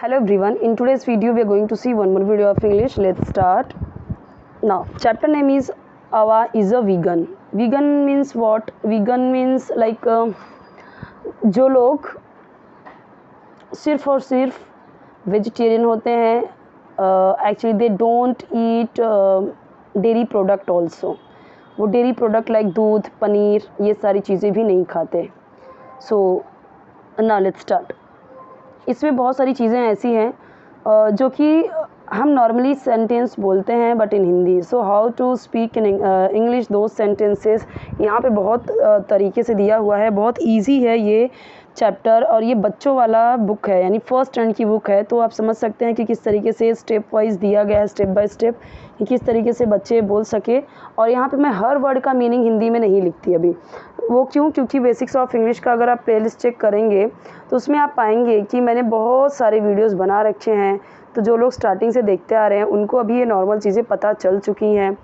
Hello everyone, in today's video we are going to see one more video of English. Let's start. Now, chapter name is Ava is a vegan. Vegan means what? Vegan means like जो लोग सिर्फ और सिर्फ vegetarian होते हैं, actually they don't eat dairy product also. वो dairy product like दूध, पनीर, ये सारी चीज़ें भी नहीं खाते. So now let's start. इसमें बहुत सारी चीज़ें ऐसी हैं जो कि हम नॉर्मली सेंटेंस बोलते हैं but in Hindi. So how to speak in English दो सेंटेंसेस यहाँ पे बहुत तरीके से दिया हुआ है. बहुत इजी है ये चैप्टर और ये बच्चों वाला बुक है, यानी फर्स्ट टर्न की बुक है. तो आप समझ सकते हैं कि किस तरीके से स्टेप वाइज दिया गया है, स्टेप बाय स्टेप, कि किस तरीके से बच्चे बोल सके. और यहाँ पे मैं हर वर्ड का मीनिंग हिंदी में नहीं लिखती अभी. वो क्यों? क्योंकि बेसिक्स ऑफ इंग्लिश का अगर आप प्लेलिस्ट चेक करेंगे तो उसमें आप पाएंगे कि मैंने बहुत सारे वीडियोस बना रखे हैं. तो जो लोग स्टार्टिंग से देखते आ रहे हैं उनको अभी ये नॉर्मल चीज़ें पता चल चुकी हैं.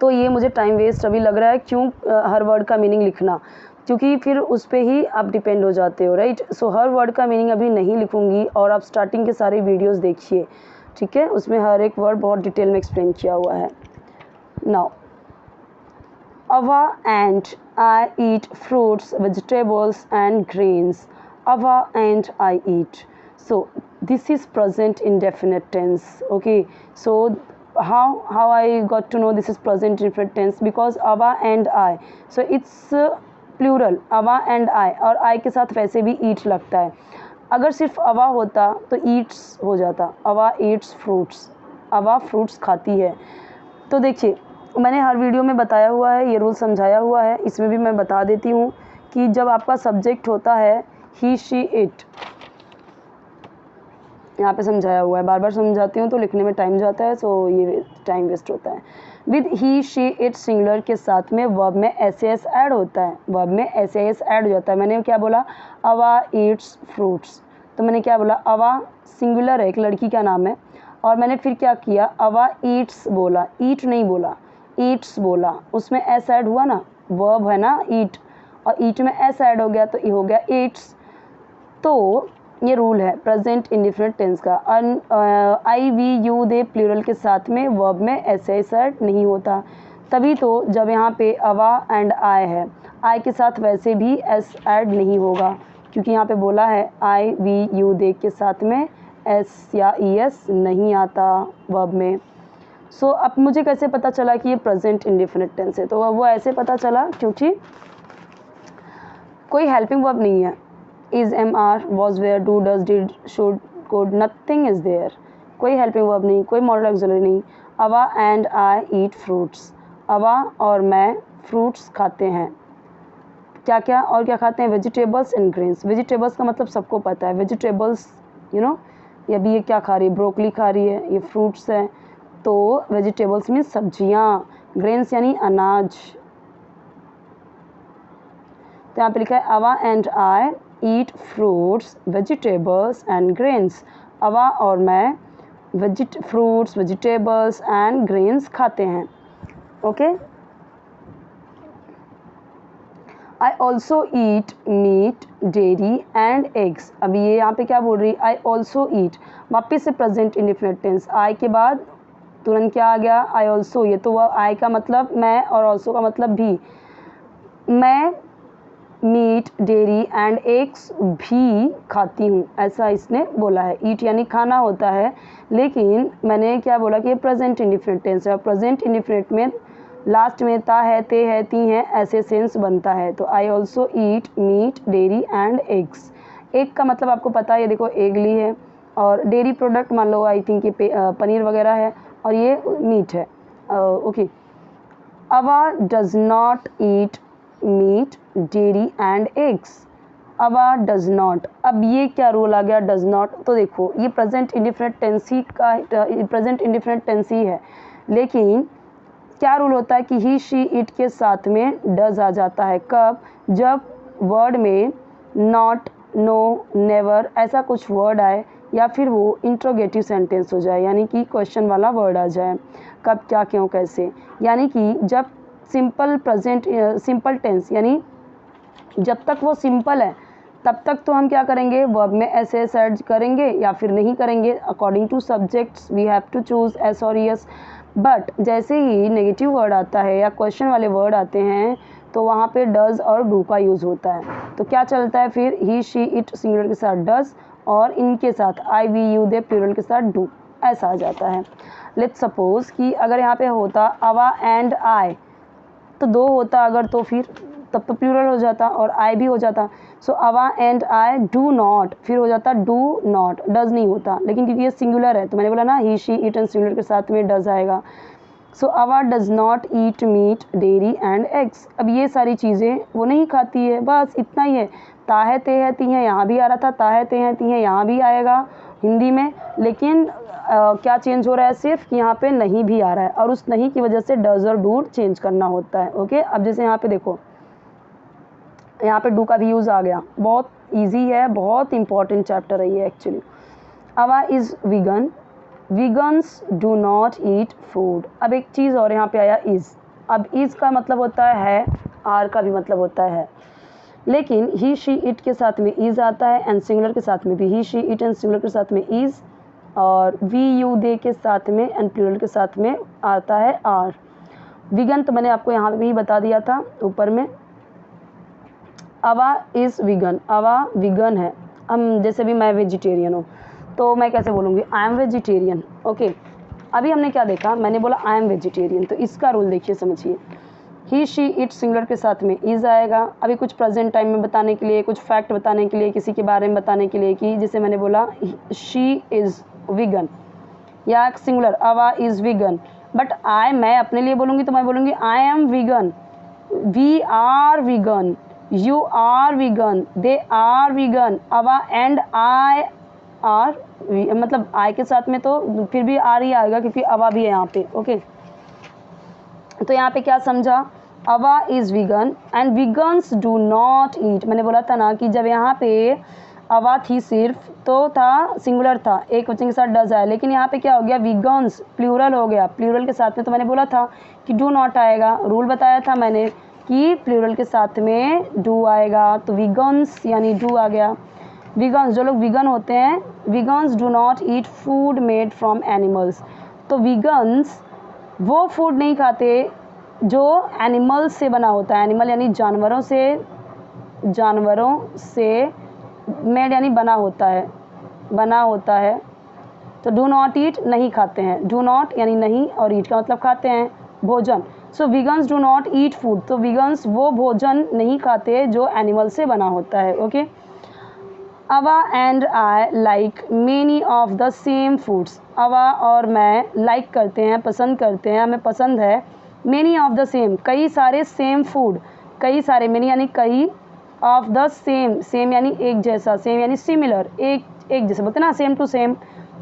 तो ये मुझे टाइम वेस्ट अभी लग रहा है. क्यों हर वर्ड का मीनिंग लिखना? क्योंकि फिर उस पर ही आप डिपेंड हो जाते हो, राइट. सो हर वर्ड का मीनिंग अभी नहीं लिखूँगी और आप स्टार्टिंग के सारे वीडियोज़ देखिए, ठीक है. उसमें हर एक वर्ड बहुत डिटेल में एक्सप्लेन किया हुआ है. Now Ava and I eat fruits, vegetables and grains. Ava and I eat. So this is present indefinite tense. Okay. So how I got to know this is present indefinite tense? Because Ava and I. So it's plural. Ava and I. और I के साथ वैसे भी eat लगता है. अगर सिर्फ अवा होता तो eats हो जाता. Ava eats fruits. अवा fruits खाती है. तो देखिए, मैंने हर वीडियो में बताया हुआ है, ये रूल समझाया हुआ है. इसमें भी मैं बता देती हूँ कि जब आपका सब्जेक्ट होता है ही, शी, इट, यहाँ पे समझाया हुआ है. बार बार समझाती हूँ तो लिखने में टाइम जाता है, सो ये टाइम वेस्ट होता है. With he, she, it singular के साथ में वर्ब में एस एस ऐड होता है. वर्ब में एस एस ऐड हो जाता है. मैंने क्या बोला? अवा ईट्स फ्रूट्स. तो मैंने क्या बोला? अवा सिंगुलर है, एक लड़की का नाम है. और मैंने फिर क्या किया? अवा ईट्स बोला, ईट नहीं बोला, ईट्स बोला. उसमें एस ऐड हुआ ना, वर्ब है ना ईट, और ईट में एस ऐड हो गया तो ये हो गया ईट्स. तो ये रूल है प्रेजेंट इंडिफिनिट टेंस का. आई, वी, यू, दे प्लूरल के साथ में वर्ब में एस ऐड नहीं होता. तभी तो जब यहाँ पे अवा एंड आई है, आई के साथ वैसे भी एस ऐड नहीं होगा, क्योंकि यहाँ पे बोला है आई, वी, यू, दे के साथ में एस या ई एस नहीं आता वर्ब में. सो अब मुझे कैसे पता चला कि ये प्रेजेंट इंडेफिनिट टेंस है? तो वो ऐसे पता चला क्योंकि कोई हेल्पिंग वर्ब नहीं है. Is, am, are, was, were, do, does, did, should, could, nothing is there. कोई हेल्पिंग वर्ब नहीं, कोई मॉडल ऑक्सिलरी नहीं. अवा एंड आई ईट फ्रूट्स. अवा और मैं फ्रूट्स खाते हैं. क्या क्या और क्या खाते हैं? Vegetables and grains. वेजिटेबल्स का मतलब सबको पता है. वेजिटेबल्स ये अभी ये क्या खा रही है? ब्रोकली खा रही है. ये फ्रूट्स है. तो वेजिटेबल्स मीन्स सब्जियां. ग्रेन्स यानी अनाज. तो यहाँ पे लिखा है अवा and I eat fruits, vegetables and grains. अवा और मैं फ्रूट्स, वेजिटेबल्स एंड ग्रेन्स खाते हैं. Okay. I also eat meat, dairy and eggs. अभी ये यहाँ पे क्या बोल रही है? I also eat. वापिस से प्रेजेंट इंडेफिनिट टेंस. आई के बाद तुरंत क्या आ गया? I also. ये तो वह आई का मतलब मैं और ऑल्सो का मतलब भी. मैं मीट, डेयरी एंड एग्स भी खाती हूँ, ऐसा इसने बोला है. ईट यानी खाना होता है, लेकिन मैंने क्या बोला कि ये प्रेजेंट इंडेफिनिट टेंस है. और प्रेजेंट इंडेफिनिट में लास्ट में ता है, ते है, ती है, ऐसे सेंस बनता है. तो I also eat meat, dairy and eggs. Egg का मतलब आपको पता है, ये देखो एग ली है. और डेयरी प्रोडक्ट मान लो आई थिंक ये पनीर वगैरह है, और ये मीट है. ओके. अवा does not eat meat, dairy and eggs. अवा डज नॉट. अब ये क्या रूल आ गया? Does not. तो देखो ये प्रेजेंट इंडेफिनिट टेंस ही का प्रेजेंट इंडेफिनिट टेंस ही है, लेकिन क्या रूल होता है कि ही, शी, इट के साथ में डज आ जाता है. कब? जब वर्ड में नॉट, नो, नेवर ऐसा कुछ वर्ड आए, या फिर वो इंट्रोगेटिव सेंटेंस हो जाए, यानी कि क्वेश्चन वाला वर्ड आ जाए. कब, क्या, क्यों, कैसे. यानी कि जब सिंपल टेंस, यानी जब तक वो सिंपल है तब तक तो हम क्या करेंगे, वर्ब में एस एस ऐड करेंगे या फिर नहीं करेंगे, according to subjects we have to choose S और यस। बट जैसे ही नेगेटिव वर्ड आता है या क्वेश्चन वाले वर्ड आते हैं तो वहाँ पे डज और डू का यूज़ होता है। तो क्या चलता है फिर, ही शी इट सिंगुलर के साथ डज और इनके साथ आई वी यू दे प्लूरल के साथ डू, ऐसा आ जाता है। लेट्स सपोज कि अगर यहाँ पे होता अवा एंड आई, तो दो होता अगर, तो फिर तब तो प्लूरल हो जाता और आई भी हो जाता। सो Ava and I do not, फिर हो जाता डू नॉट, डज नहीं होता, लेकिन क्योंकि ये सिंगुलर है तो मैंने बोला ना ही शी इट एंड सिंगुलर के साथ में डज आएगा। सो अवा does not eat meat dairy and eggs. अब ये सारी चीज़ें वो नहीं खाती है, बस इतना ही है। ताहे ते है ती है यहाँ भी आ रहा था, ताहे ते हैं ती है यहाँ भी आएगा हिंदी में, लेकिन क्या चेंज हो रहा है सिर्फ कि यहाँ पे नहीं भी आ रहा है और उस नहीं की वजह से डज और डू चेंज करना होता है। ओके, अब जैसे यहाँ पे देखो, यहाँ पे डू का भी यूज़ आ गया, बहुत इजी है, बहुत इंपॉर्टेंट चैप्टर है ये एक्चुअली। अवा is vegan, vegans do not eat food. अब एक चीज़ और यहाँ पे आया इज़। अब इज़ का मतलब होता है, आर का भी मतलब होता है, लेकिन ही शी इट के साथ में इज़ आता है एंड सिंगुलर के साथ में भी ही शी इट एंड सिंगुलर के साथ में इज़, और वी यू दे के साथ में एंड प्लूरल के साथ में आता है आर। वीगन तो मैंने आपको यहाँ पे भी बता दिया था ऊपर में। अवा इज़ वीगन, अवा वीगन है। हम जैसे भी मैं वेजिटेरियन हूँ तो मैं कैसे बोलूँगी, आई एम वेजिटेरियन। ओके, अभी हमने क्या देखा, मैंने बोला आई एम वेजिटेरियन, तो इसका रूल देखिए, समझिए। ही शी इट सिंगुलर के साथ में इज़ आएगा। अभी कुछ प्रेजेंट टाइम में बताने के लिए, कुछ फैक्ट बताने के लिए, किसी के बारे में बताने के लिए, कि जैसे मैंने बोला शी इज़ वीगन या singular Ava is vegan, but I मैं अपने लिए बोलूँगी तो मैं बोलूँगी I am vegan, we are vegan, you are vegan, they are vegan, Ava and I are, मतलब आई के साथ में तो फिर भी आर ही आएगा क्योंकि अवा भी है यहाँ पे। ओके, तो यहाँ पे क्या समझा, अवा is vegan and vegans do not ईट। मैंने बोला था ना कि जब यहाँ पे अवा थी सिर्फ तो था, सिंगुलर था, एक वचन के साथ डज आया, लेकिन यहाँ पे क्या हो गया, वीगन्स प्लूरल हो गया, प्लूरल के साथ में तो मैंने बोला था कि डू नॉट आएगा। रूल बताया था मैंने कि प्लूरल के साथ में डू आएगा, तो वीगन्स यानी डू आ गया। वीगन्स, जो लोग वीगन होते हैं, vegans do not eat food made from animals. तो वीगन्स वो फूड नहीं खाते जो एनिमल्स से बना होता है। एनिमल यानी जानवरों से, जानवरों से मेड यानी बना होता है, बना होता है। तो डू नॉट ईट नहीं खाते हैं, डू नॉट यानी नहीं और ईट का मतलब खाते हैं, भोजन। So vegans do not eat food, तो वीगन्स वो भोजन नहीं खाते जो एनिमल से बना होता है। ओके, अवा and I like many of the same foods. अवा और मैं लाइक करते हैं, पसंद करते हैं, हमें पसंद है, मेनी ऑफ द सेम, कई सारे सेम फूड, कई सारे, मेनी यानी कई, ऑफ द सेम, सेम यानी एक जैसा, सेम यानी सिमिलर, एक जैसे बोलते हैं ना, सेम टू सेम,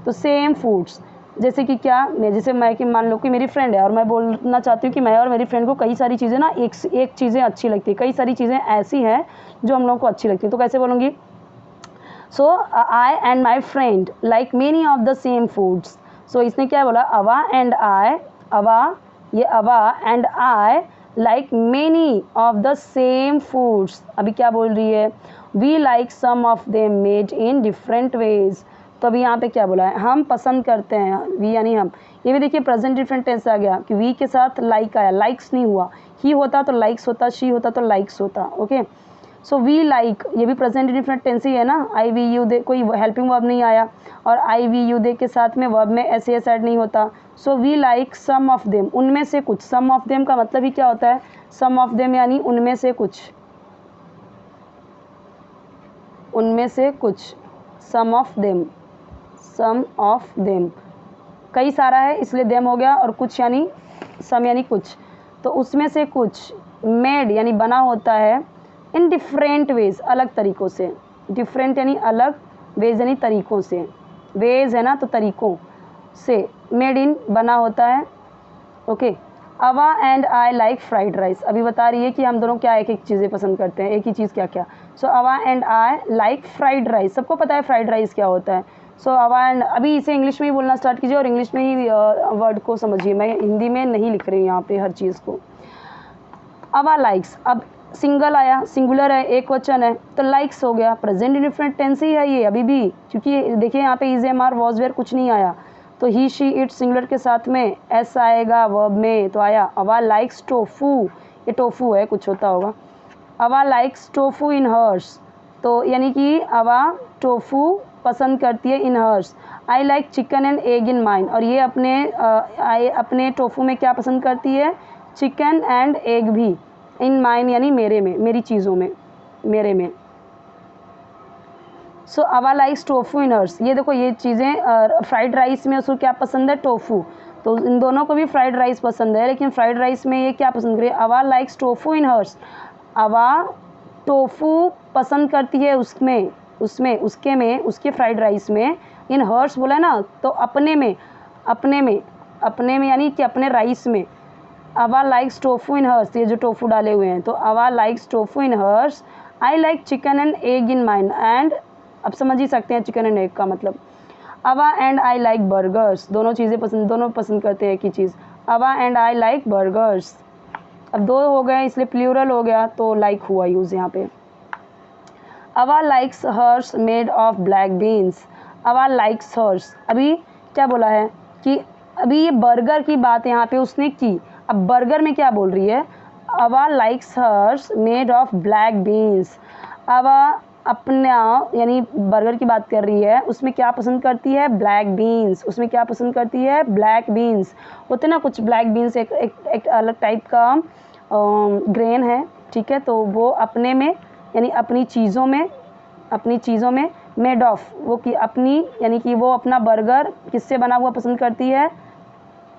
तो सेम फूड्स। जैसे कि क्या, मैं जैसे मैं कि मान लो कि मेरी फ्रेंड है और मैं बोलना चाहती हूँ कि मैं और मेरी फ्रेंड को कई सारी चीज़ें ना एक चीज़ें अच्छी लगती है, कई सारी चीज़ें ऐसी हैं जो हम लोगों को अच्छी लगती है, तो कैसे बोलूँगी, so I and my friend like many of the same foods. So इसने क्या बोला, अवा एंड आई, अवा, ये Ava and I like many of the same foods. अभी क्या बोल रही है, we like some of them made in different ways. तो अभी यहाँ पे क्या बोला है, हम पसंद करते हैं, वी यानी हम। ये भी देखिए प्रेजेंट डिफरेंट टेंस आ गया कि वी के साथ लाइक आया, लाइक्स नहीं हुआ, ही होता तो लाइक्स होता, शी होता तो लाइक्स होता। ओके, सो वी लाइक, ये भी प्रेजेंट डिफरेंट टेंस ही है ना, आई वी यू दे, कोई हेल्पिंग वर्ब नहीं आया, और आई वी यू दे के साथ में वर्ब में एस एस ऐड नहीं होता। So we like some of them, उनमें से कुछ। सम ऑफ देम का मतलब ही क्या होता है, सम ऑफ देम यानी उनमें से कुछ, उनमें से कुछ, some of them, some of them, कई सारा है इसलिए देम हो गया, और कुछ यानी सम यानी कुछ, तो उसमें से कुछ, मेड यानी बना होता है, इन डिफरेंट वेज, अलग तरीक़ों से, डिफरेंट यानी अलग, वेज यानी तरीक़ों से, वेज है ना तो तरीक़ों से, मेड इन बना होता है। ओके, अवा and I like fried rice. अभी बता रही है कि हम दोनों क्या एक एक चीज़ें पसंद करते हैं, एक ही चीज़ क्या क्या। सो Ava and I like fried rice, सबको पता है फ्राइड राइस क्या होता है। सो अवा एंड, अभी इसे इंग्लिश में ही बोलना स्टार्ट कीजिए और इंग्लिश में ही वर्ड को समझिए, मैं हिंदी में नहीं लिख रही हूँ यहाँ पे हर चीज़ को। अवा लाइक्स, अब सिंगल आया, सिंगुलर है, एक क्वेश्चन है, तो लाइक्स हो गया। प्रेजेंट इंडेफिनिट टेंस ही है ये अभी भी, क्योंकि देखिए यहाँ पे is, am, are, was, were कुछ नहीं आया। तो ही, शी, इट सिंगुलर के साथ में एस आएगा वर्ब में, तो आया अवा लाइक्स टोफू, ये टोफू है, कुछ होता होगा। अवा लाइक्स टोफू इन हर्स, तो यानी कि अवा टोफू पसंद करती है in hers. I like chicken and egg in mine, और ये अपने टोफू में क्या पसंद करती है, चिकन एंड एग भी, इन माइन यानी मेरे में, मेरी चीज़ों में, मेरे में। सो अवा लाइक्स टोफू इन हर्स, ये देखो ये चीज़ें, फ्राइड राइस में उसको क्या पसंद है, टोफू, तो इन दोनों को भी फ्राइड राइस पसंद है, लेकिन फ्राइड राइस में ये क्या पसंद करे, अवा लाइक्स टोफू इन हर्स, अवा टोफू पसंद करती है उसमें, उसके में, उसके फ्राइड राइस में, इन हर्स बोला है ना, तो अपने में, अपने में यानी कि अपने राइस में। अवा लाइक्स टोफू इन हर्स, ये जो टोफू डाले हुए हैं, तो Ava likes tofu in hers. I like chicken and egg in mine, and अब समझ ही सकते हैं चिकन एंड एग का मतलब। अवा एंड आई लाइक बर्गर्स, दोनों चीज़ें पसंद, दोनों पसंद करते हैं एक ही चीज़। अवा एंड आई लाइक बर्गर्स, अब दो हो गए इसलिए प्लूरल हो गया, तो लाइक हुआ यूज़ यहाँ पे। Ava likes hers made of black beans, Ava likes hers, अभी क्या बोला है कि अभी ये बर्गर की बात यहाँ पे उसने की, अब बर्गर में क्या बोल रही है, Ava likes hers made of black beans, Ava अपना यानी बर्गर की बात कर रही है, उसमें क्या पसंद करती है, ब्लैक बीन्स, उसमें क्या पसंद करती है, ब्लैक बीन्स, होते ना कुछ ब्लैक बीन्स, एक अलग टाइप का ग्रेन है, ठीक है, तो वो अपने में यानी अपनी चीज़ों में मेड ऑफ, वो कि अपनी यानी कि वो अपना बर्गर किससे बना हुआ पसंद करती है,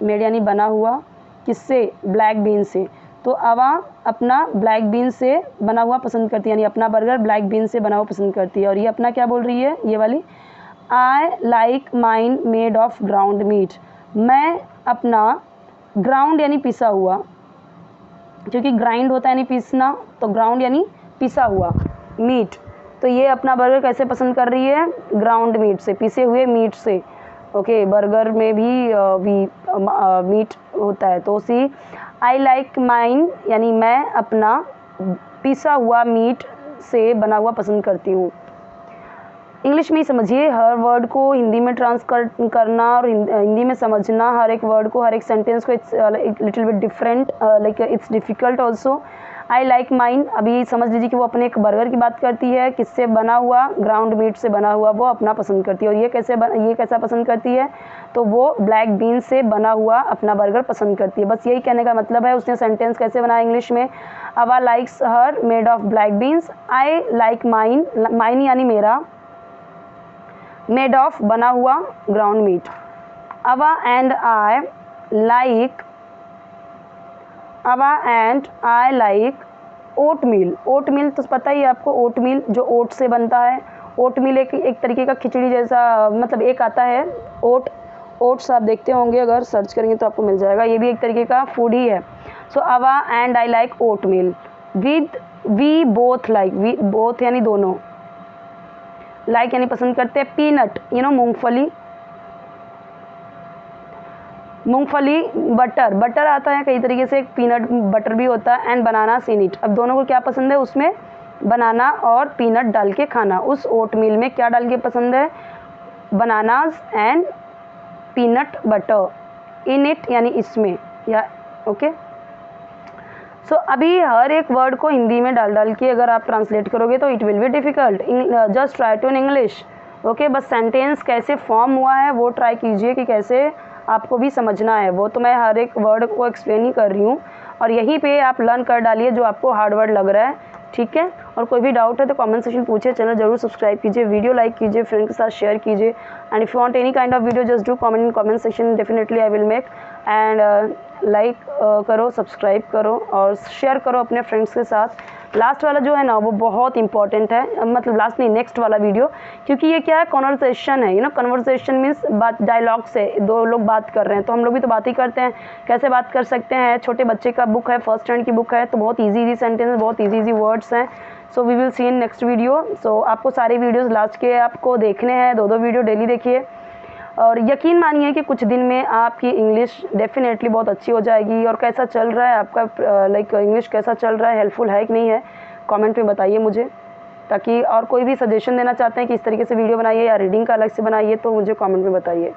मेड यानी बना हुआ, किससे, ब्लैक बीन से, तो अवा अपना ब्लैक बीन से बना हुआ पसंद करती है, यानी अपना बर्गर ब्लैक बीन से बना हुआ पसंद करती है। और ये अपना क्या बोल रही है, ये वाली, I like mine made of ground meat, मैं अपना ग्राउंड यानी पिसा हुआ, क्योंकि ग्राइंड होता है यानी पीसना, तो ग्राउंड यानी पिसा हुआ मीट, तो ये अपना बर्गर कैसे पसंद कर रही है, ग्राउंड मीट से, पिसे हुए मीट से। ओके, बर्गर में भी मीट होता है, तो उसी आई लाइक माइन यानी मैं अपना पिसा हुआ मीट से बना हुआ पसंद करती हूँ। इंग्लिश में ही समझिए, हर वर्ड को हिंदी में ट्रांसफर करना और हिंदी में समझना, हर एक वर्ड को, हर एक सेंटेंस को, it's little bit different, like it's difficult also. I like mine, अभी समझ लीजिए कि वो अपने एक बर्गर की बात करती है, किससे बना हुआ, ग्राउंड मीट से बना हुआ, वो अपना पसंद करती है। और ये कैसा पसंद करती है, तो वो ब्लैक बीन से बना हुआ अपना बर्गर पसंद करती है। बस यही कहने का मतलब है। उसने सेंटेंस कैसे बनाया इंग्लिश में, अवा likes her made of black beans, I like mine, mine यानी मेरा, मेड ऑफ बना हुआ ग्राउंड मीट। अवा एंड आई लाइक ओट मील, ओट मील तो पता ही है आपको, ओट मील जो ओट से बनता है। ओट मील एक तरीके का खिचड़ी जैसा, मतलब एक आता है ओट्स, आप देखते होंगे अगर सर्च करेंगे तो आपको मिल जाएगा, ये भी एक तरीके का फूड ही है। So Ava and I like oatmeal, we both like, we both यानी दोनों, लाइक यानी पसंद करते हैं, पीनट मूंगफली, बटर आता है कई तरीके से, पीनट बटर भी होता है, एंड बनाना इन इट। अब दोनों को क्या पसंद है, उसमें बनाना और पीनट डाल के खाना। उस ओट मील में क्या डाल के पसंद है, bananas and peanut butter in it यानी इसमें, या ओके। सो अभी हर एक वर्ड को हिंदी में डाल के अगर आप ट्रांसलेट करोगे तो it will be difficult, just try to in English. Okay, बस सेंटेंस कैसे फॉर्म हुआ है वो ट्राई कीजिए कि कैसे आपको भी समझना है, वो तो मैं हर एक वर्ड को एक्सप्लेन ही कर रही हूँ, और यहीं पे आप लर्न कर डालिए जो आपको हार्ड वर्ड लग रहा है, ठीक है। और कोई भी डाउट है तो कमेंट सेक्शन पूछिए, चैनल जरूर सब्सक्राइब कीजिए, वीडियो लाइक कीजिए, फ्रेंड के साथ शेयर कीजिए, and if you want any kind of video just do comment in comment section, definitely I will make. And like करो, सब्सक्राइब करो और शेयर करो अपने फ्रेंड्स के साथ। लास्ट वाला जो है ना वो बहुत इंपॉर्टेंट है, मतलब लास्ट नहीं, नेक्स्ट वाला वीडियो, क्योंकि ये क्या है, कॉन्वर्सेशन है, कन्वर्सेशन मीन्स बात, डायलॉग से दो लोग बात कर रहे हैं, तो हम लोग भी तो बात ही करते हैं, कैसे बात कर सकते हैं। छोटे बच्चे का बुक है, फर्स्ट स्टैंडर्ड की बुक है, तो बहुत ईजी सेंटेंस, बहुत ईजी वर्ड्स हैं। So we will see in next video. So आपको सारे वीडियोज़ लास्ट के आपको देखने हैं, दो वीडियो डेली देखिए। और यकीन मानिए कि कुछ दिन में आपकी इंग्लिश डेफिनेटली बहुत अच्छी हो जाएगी। और कैसा चल रहा है आपका लाइक इंग्लिश कैसा चल रहा है, हेल्पफुल है कि नहीं है, कमेंट में बताइए मुझे। ताकि और कोई भी सजेशन देना चाहते हैं कि इस तरीके से वीडियो बनाइए या रीडिंग का अलग से बनाइए, तो मुझे कमेंट में बताइए।